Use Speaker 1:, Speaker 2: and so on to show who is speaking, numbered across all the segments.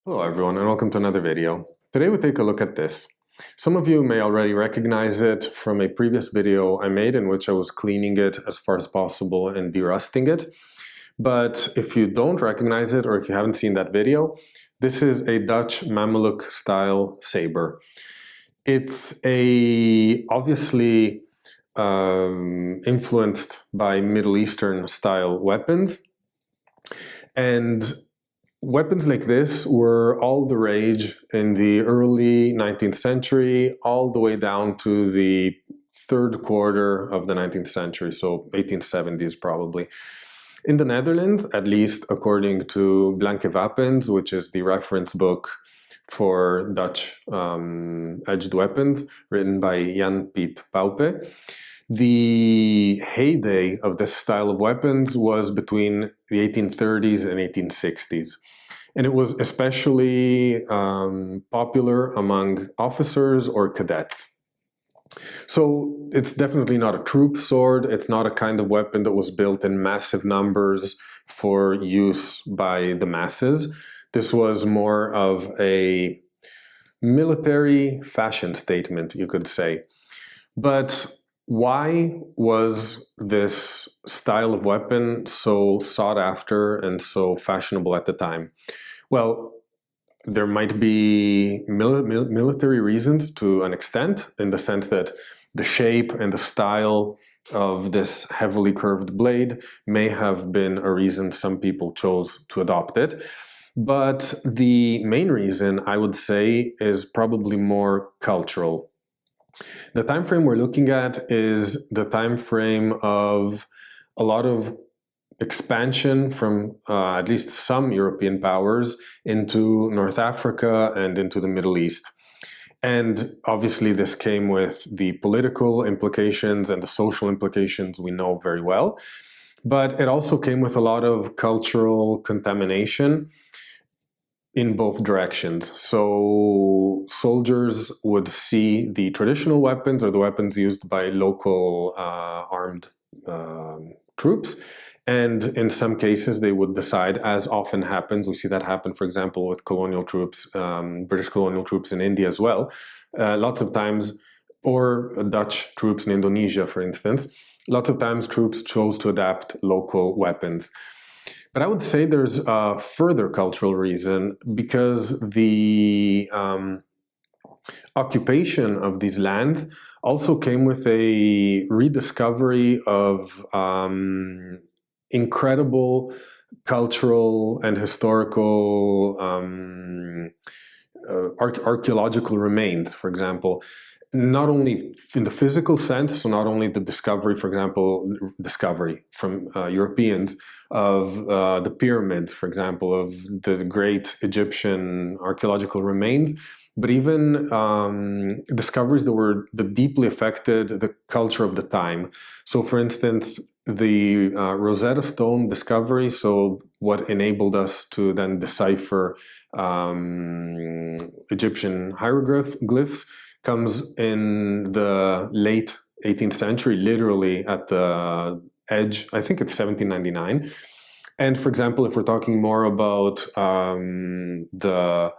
Speaker 1: Hello everyone and welcome to another video. Today we take a look at this. Some of you may already recognize it from a previous video I made in which I was cleaning it as far as possible and derusting it. But if you don't recognize it or if you haven't seen that video, this is a Dutch Mameluke-style sabre. It's obviously influenced by Middle Eastern style weapons, and weapons like this were all the rage in the early 19th century, all the way down to the third quarter of the 19th century, so 1870s probably. In the Netherlands, at least according to Blanke Wapens, which is the reference book for Dutch edged weapons, written by Jan Piet Paupe, the heyday of this style of weapons was between the 1830s and 1860s. And it was especially popular among officers or cadets. So it's definitely not a troop sword. It's not a kind of weapon that was built in massive numbers for use by the masses. This was more of a military fashion statement, you could say. But why was this style of weapon so sought after and so fashionable at the time? Well, there might be military reasons to an extent, in the sense that the shape and the style of this heavily curved blade may have been a reason some people chose to adopt it. But the main reason, I would say, is probably more cultural. The time frame we're looking at is the time frame of a lot of expansion from at least some European powers into North Africa and into the Middle East. And obviously this came with the political implications and the social implications we know very well. But it also came with a lot of cultural contamination in both directions. So soldiers would see the traditional weapons or the weapons used by local armed troops, and in some cases they would decide, as often happens, we see that happen, for example, with colonial troops, British colonial troops in India as well, lots of times, or Dutch troops in Indonesia, for instance, lots of times troops chose to adapt local weapons. But I would say there's a further cultural reason, because the occupation of these lands also came with a rediscovery of incredible cultural and historical archaeological remains, for example. Not only in the physical sense, so not only the discovery, for example, discovery from Europeans of the pyramids, for example, of the great Egyptian archaeological remains, but even discoveries that deeply affected the culture of the time. So, for instance, the Rosetta Stone discovery, so what enabled us to then decipher Egyptian hieroglyphs, comes in the late 18th century, literally at the edge, I think it's 1799. And for example, if we're talking more about the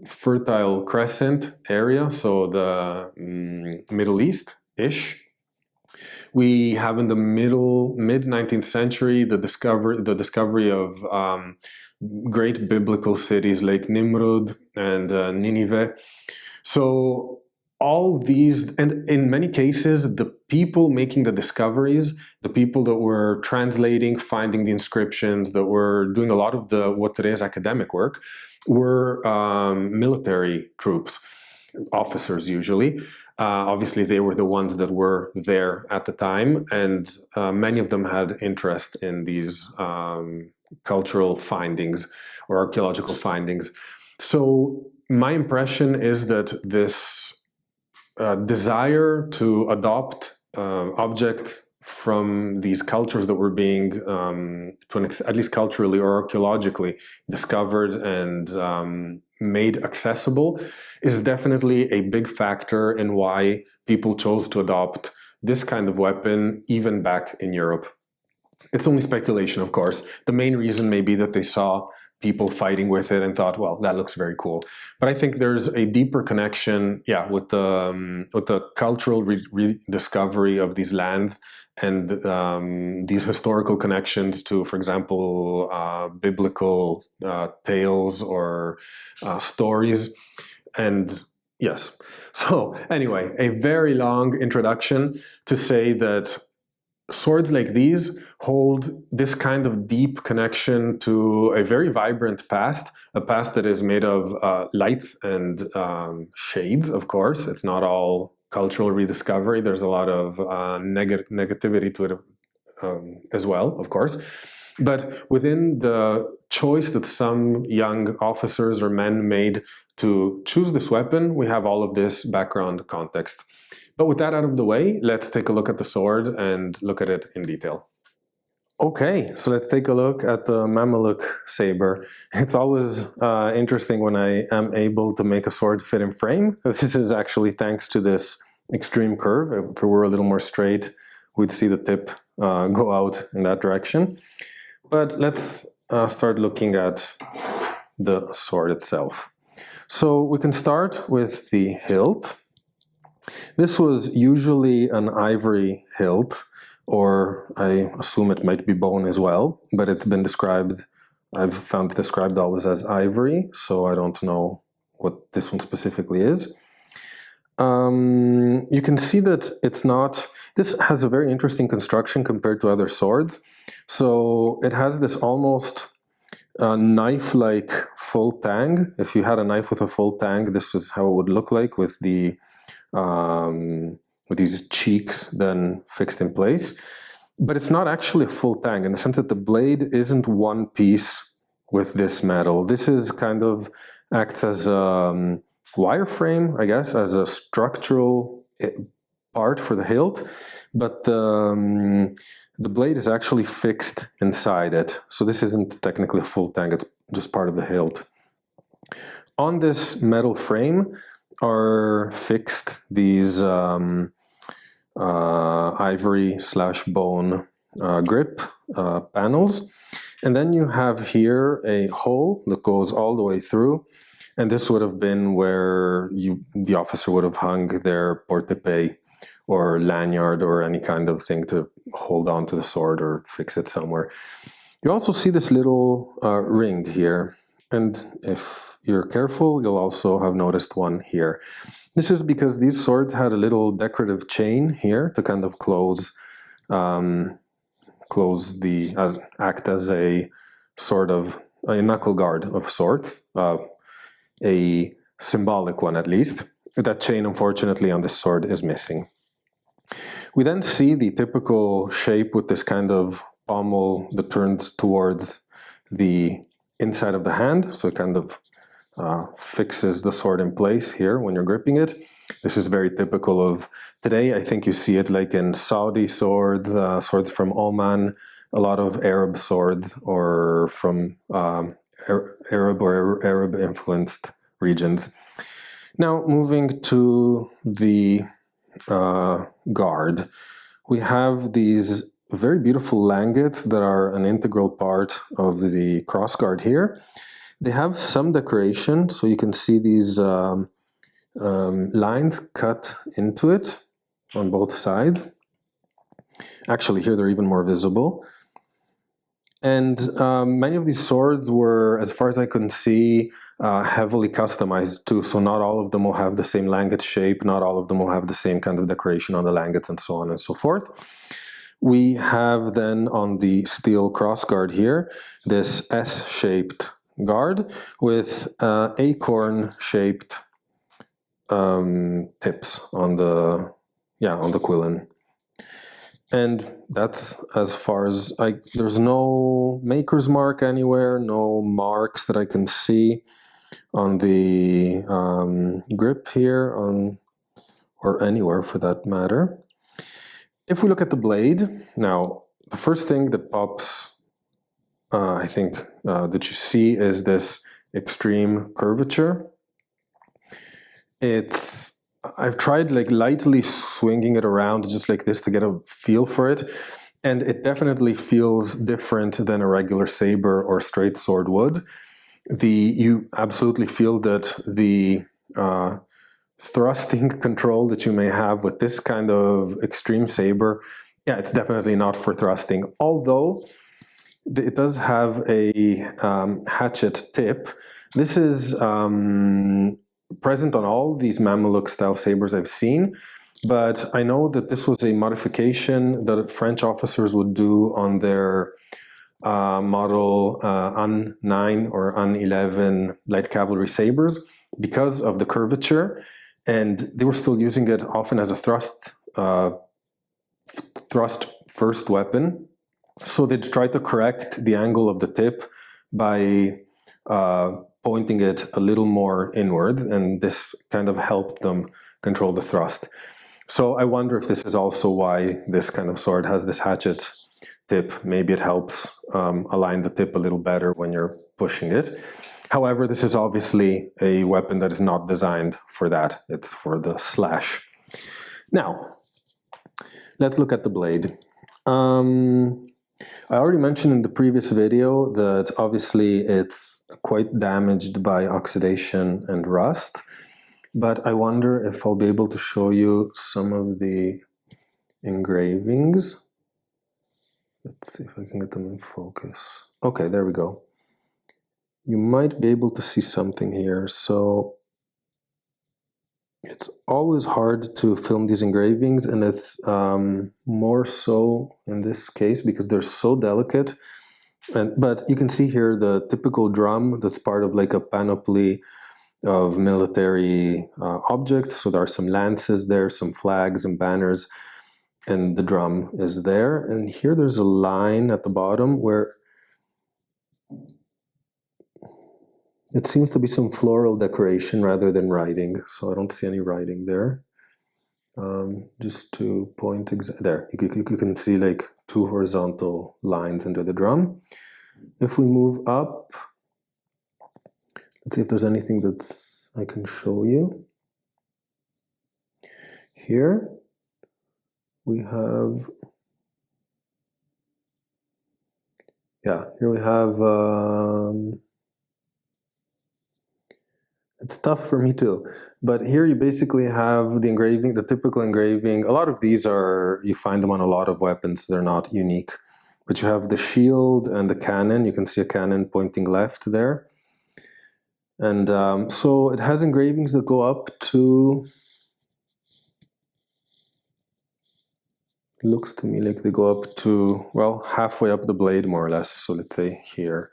Speaker 1: Fertile Crescent area, so the Middle East-ish, we have in the mid-19th century the discovery of great biblical cities like Nimrud and Nineveh. So all these, and in many cases, the people making the discoveries, the people that were translating, finding the inscriptions, that were doing a lot of what today is academic work, were military troops, officers usually. Obviously, they were the ones that were there at the time, and many of them had interest in these cultural findings or archaeological findings. So my impression is that this desire to adopt objects from these cultures that were being, at least culturally or archaeologically, discovered and made accessible, is definitely a big factor in why people chose to adopt this kind of weapon even back in Europe. It's only speculation, of course. The main reason may be that they saw people fighting with it and thought, well, that looks very cool. But I think there's a deeper connection, yeah, with the cultural rediscovery of these lands and these historical connections to, for example, biblical tales or stories. And yes, so anyway, a very long introduction to say that swords like these hold this kind of deep connection to a very vibrant past, a past that is made of lights and shades, of course. It's not all cultural rediscovery. There's a lot of negativity to it as well, of course. But within the choice that some young officers or men made to choose this weapon, we have all of this background context. But with that out of the way, let's take a look at the sword and look at it in detail. Okay, so let's take a look at the Mameluke sabre. It's always interesting when I am able to make a sword fit in frame. This is actually thanks to this extreme curve. If it were a little more straight, we'd see the tip go out in that direction. But let's start looking at the sword itself. So we can start with the hilt. This was usually an ivory hilt, or I assume it might be bone as well, but it's been described, I've found it described always as ivory, so I don't know what this one specifically is. You can see that it's not, this has a very interesting construction compared to other swords. So it has this almost knife-like full tang. If you had a knife with a full tang, this is how it would look like with the with these cheeks then fixed in place. But it's not actually a full tang in the sense that the blade isn't one piece with this metal. This is kind of acts as a wireframe, I guess, as a structural part for the hilt, but the blade is actually fixed inside it. So this isn't technically a full tang, it's just part of the hilt. On this metal frame are fixed these ivory/bone grip panels. And then you have here a hole that goes all the way through. And this would have been where the officer would have hung their portepee or lanyard or any kind of thing to hold on to the sword or fix it somewhere. You also see this little ring here. And if you're careful, you'll also have noticed one here. This is because these swords had a little decorative chain here to kind of act as a sort of a knuckle guard of sorts, a symbolic one at least. That chain, unfortunately, on this sword is missing. We then see the typical shape with this kind of pommel that turns towards the inside of the hand, so it kind of fixes the sword in place here when you're gripping it. This is very typical of today. I think you see it like in Saudi swords, swords from Oman, a lot of Arab swords, or from Arab or Arab-influenced regions. Now, moving to the guard, we have these very beautiful langets that are an integral part of the crossguard here. They have some decoration, so you can see these lines cut into it on both sides. Actually, here they're even more visible. And many of these swords were, as far as I can see, heavily customized too. So not all of them will have the same langet shape, not all of them will have the same kind of decoration on the langets and so on and so forth. We have then on the steel crossguard here, this S-shaped guard with acorn-shaped tips on the quillin. And that's as far as there's no maker's mark anywhere, no marks that I can see on the grip here, or anywhere for that matter. If we look at the blade, now the first thing that pops, I think, that you see is this extreme curvature. I've tried like lightly swinging it around just like this to get a feel for it, and it definitely feels different than a regular saber or straight sword would. you absolutely feel that the thrusting control that you may have with this kind of extreme saber, yeah, it's definitely not for thrusting, although it does have a hatchet tip. This is present on all these Mameluke-style sabers I've seen, but I know that this was a modification that French officers would do on their model AN 9 or AN 11 light cavalry sabers because of the curvature, and they were still using it often as a thrust first weapon. So they tried to correct the angle of the tip by pointing it a little more inward, and this kind of helped them control the thrust. So I wonder if this is also why this kind of sword has this hatchet tip. Maybe it helps align the tip a little better when you're pushing it. However, this is obviously a weapon that is not designed for that. It's for the slash. Now, let's look at the blade. I already mentioned in the previous video that obviously it's quite damaged by oxidation and rust, but I wonder if I'll be able to show you some of the engravings. Let's see if I can get them in focus. Okay, there we go. You might be able to see something here. So it's always hard to film these engravings, and it's more so in this case because they're so delicate. But you can see here the typical drum that's part of like a panoply of military objects. So there are some lances there, some flags and banners, and the drum is there. And here there's a line at the bottom where it seems to be some floral decoration rather than writing, so I don't see any writing there. Just to point there, you can see like two horizontal lines under the drum. If we move up, let's see if there's anything that I can show you. Here we have, yeah, here we have, it's tough for me too, but here you basically have the engraving, the typical engraving. A lot of these are, you find them on a lot of weapons, they're not unique. But you have the shield and the cannon. You can see a cannon pointing left there. And so it has engravings that go up to, looks to me like they go up to, well, halfway up the blade more or less. So let's say here.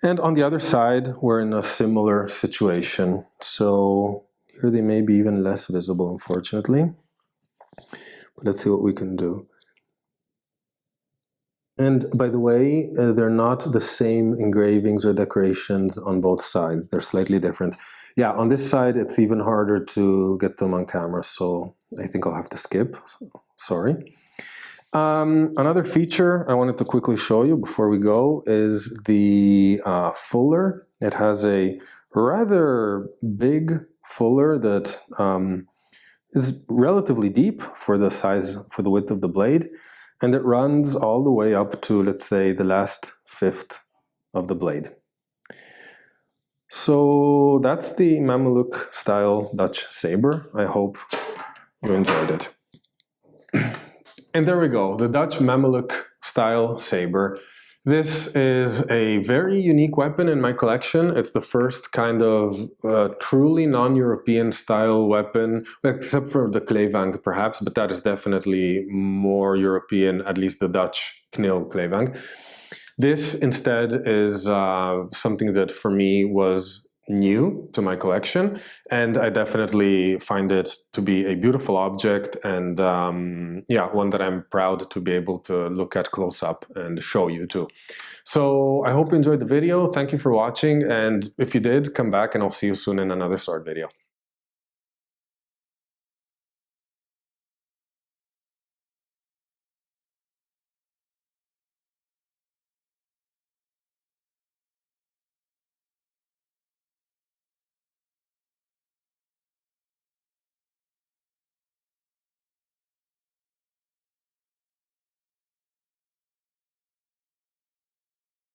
Speaker 1: And on the other side, we're in a similar situation. So here they may be even less visible, unfortunately. But let's see what we can do. And by the way, they're not the same engravings or decorations on both sides. They're slightly different. Yeah, on this side, it's even harder to get them on camera. So I think I'll have to skip. Sorry. Another feature I wanted to quickly show you before we go is the fuller. It has a rather big fuller that is relatively deep for the size, for the width of the blade, and it runs all the way up to, let's say, the last fifth of the blade. So that's the Mameluke-style Dutch saber. I hope you enjoyed it. And there we go, the Dutch Mameluke-style saber. This is a very unique weapon in my collection. It's the first kind of truly non-European style weapon, except for the Klevang perhaps, but that is definitely more European, at least the Dutch Knil Klevang. This instead is something that for me was new to my collection, and I definitely find it to be a beautiful object, and yeah, one that I'm proud to be able to look at close up and show you too. So I hope you enjoyed the video. Thank you for watching, and if you did, come back and I'll see you soon in another sword video.